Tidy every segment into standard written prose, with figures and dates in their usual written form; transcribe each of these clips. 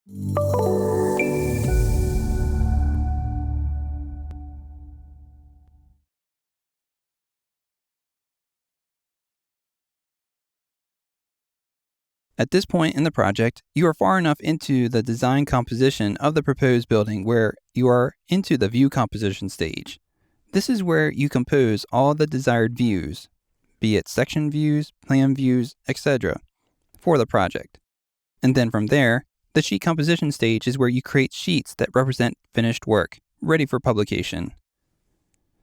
At this point in the project, you are far enough into the design composition of the proposed building where you are into the view composition stage. This is where you compose all the desired views, be it section views, plan views, etc., for the project. And then from there, the sheet composition stage is where you create sheets that represent finished work, ready for publication.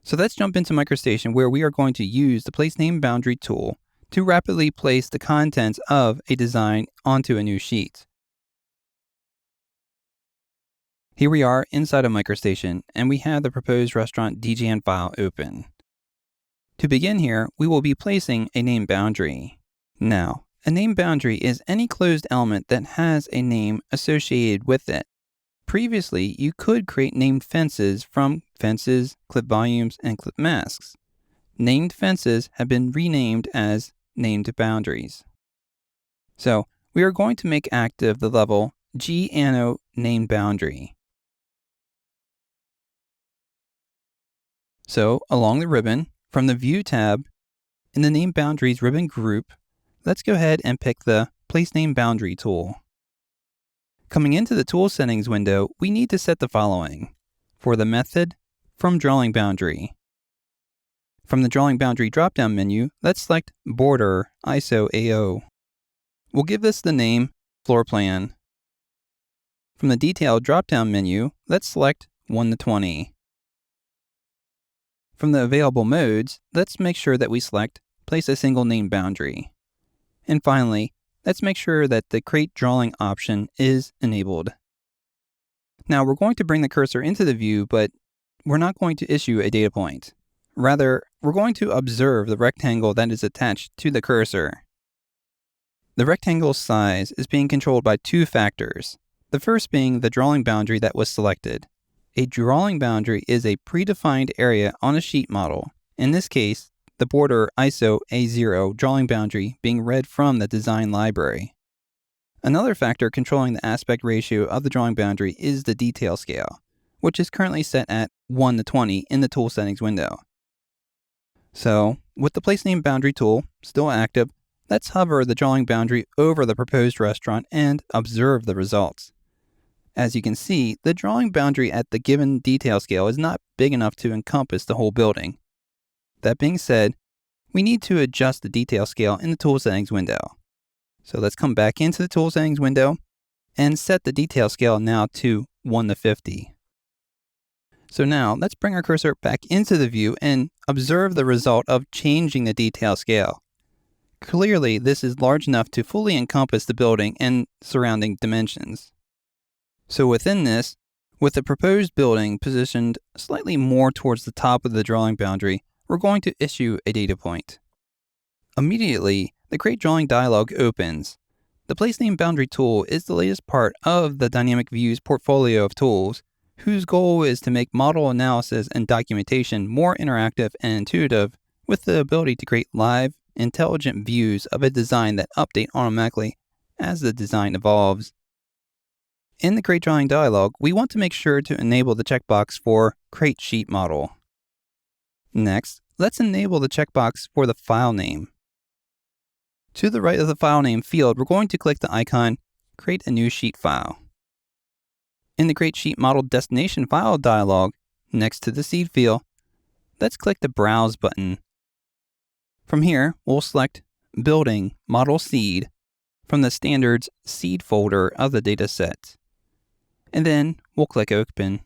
So let's jump into MicroStation where we are going to use the Place Name Boundary tool to rapidly place the contents of a design onto a new sheet. Here we are inside of MicroStation, and we have the proposed restaurant DGN file open. To begin here, we will be placing a name boundary. Now, a name boundary is any closed element that has a name associated with it. Previously, you could create named fences from fences, clip volumes, and clip masks. Named fences have been renamed as named boundaries. So we are going to make active the level GANO named boundary. So along the ribbon, from the View tab, in the Name Boundaries ribbon group, let's go ahead and pick the Place Name Boundary tool. Coming into the Tool Settings window, we need to set the following. For the method, from Drawing Boundary. From the Drawing Boundary drop-down menu, let's select Border ISO AO. We'll give this the name Floor Plan. From the Detail drop-down menu, let's select 1 to 20. From the available modes, let's make sure that we select Place a Single Name Boundary. And finally, let's make sure that the Create Drawing option is enabled. Now we're going to bring the cursor into the view, but we're not going to issue a data point. Rather, we're going to observe the rectangle that is attached to the cursor. The rectangle's size is being controlled by two factors. The first being the drawing boundary that was selected. A drawing boundary is a predefined area on a sheet model. In this case, the border ISO A0 drawing boundary being read from the design library. Another factor controlling the aspect ratio of the drawing boundary is the detail scale, which is currently set at 1 to 20 in the Tool Settings window. So, with the Place Name Boundary tool still active, let's hover the drawing boundary over the proposed restaurant and observe the results. As you can see, the drawing boundary at the given detail scale is not big enough to encompass the whole building. That being said, we need to adjust the detail scale in the Tool Settings window. So let's come back into the Tool Settings window and set the detail scale now to 1 to 50. So now let's bring our cursor back into the view and observe the result of changing the detail scale. Clearly, this is large enough to fully encompass the building and surrounding dimensions. So within this, with the proposed building positioned slightly more towards the top of the drawing boundary, we're going to issue a data point. Immediately, the Create Drawing dialog opens. The Place Name Boundary tool is the latest part of the Dynamic Views portfolio of tools, whose goal is to make model analysis and documentation more interactive and intuitive, with the ability to create live, intelligent views of a design that update automatically as the design evolves. In the Create Drawing dialog, we want to make sure to enable the checkbox for Create Sheet Model. Next, let's enable the checkbox for the file name. To the right of the file name field, we're going to click the icon Create a New Sheet File. In the Create Sheet Model Destination File dialog, next to the seed field, let's click the Browse button. From here, we'll select Building Model Seed from the Standards Seed folder of the dataset. And then we'll click Open.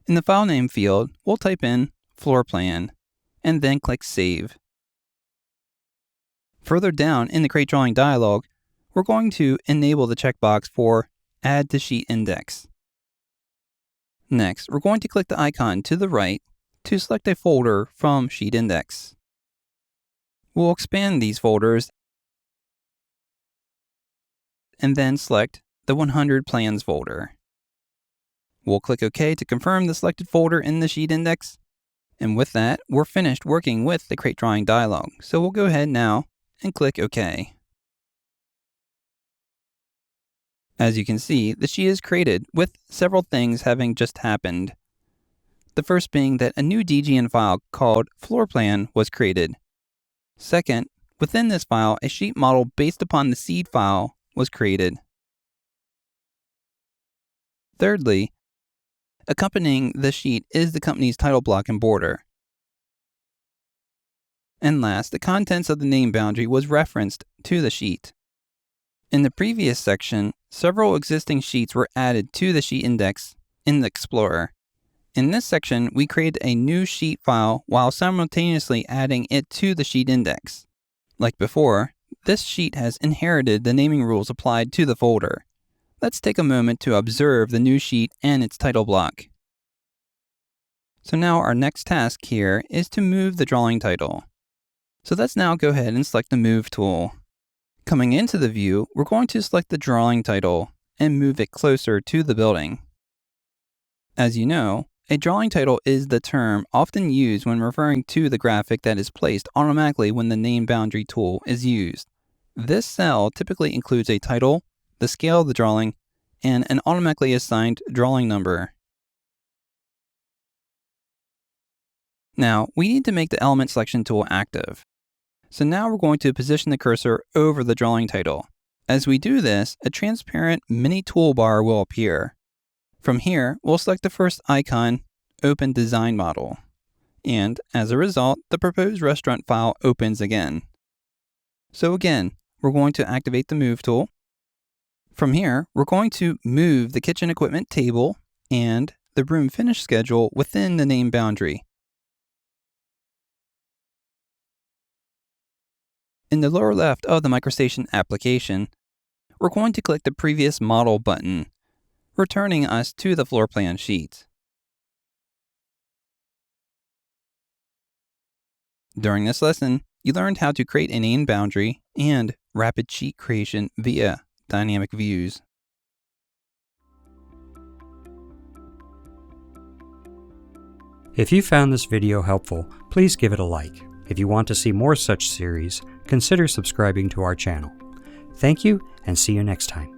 In the file name field, we'll type in Floor Plan and then click Save. Further down in the Create Drawing dialog, we're going to enable the checkbox for Add to Sheet Index. Next, we're going to click the icon to the right to select a folder from Sheet Index. We'll expand these folders and then select the 100 Plans folder. We'll click OK to confirm the selected folder in the Sheet Index. And with that, we're finished working with the Create Drawing dialog. So we'll go ahead now and click OK. As you can see, the sheet is created with several things having just happened. The first being that a new DGN file called floor plan was created. Second, within this file, a sheet model based upon the seed file was created. Thirdly, accompanying the sheet is the company's title block and border. And last, the contents of the name boundary was referenced to the sheet. In the previous section, several existing sheets were added to the sheet index in the Explorer. In this section, we created a new sheet file while simultaneously adding it to the sheet index. Like before, this sheet has inherited the naming rules applied to the folder. Let's take a moment to observe the new sheet and its title block. So now our next task here is to move the drawing title. So let's now go ahead and select the Move tool. Coming into the view, we're going to select the drawing title and move it closer to the building. As you know, a drawing title is the term often used when referring to the graphic that is placed automatically when the name boundary tool is used. This cell typically includes a title, the scale of the drawing, and an automatically assigned drawing number. Now, we need to make the element selection tool active. So now we're going to position the cursor over the drawing title. As we do this, a transparent mini toolbar will appear. From here, we'll select the first icon, Open Design Model. And as a result, the proposed restaurant file opens again. So again, we're going to activate the Move tool. From here, we're going to move the kitchen equipment table and the room finish schedule within the name boundary. In the lower left of the MicroStation application, we're going to click the Previous Model button, returning us to the floor plan sheet. During this lesson, you learned how to create a name boundary and rapid sheet creation via dynamic views. If you found this video helpful, please give it a like. If you want to see more such series, consider subscribing to our channel. Thank you, and see you next time.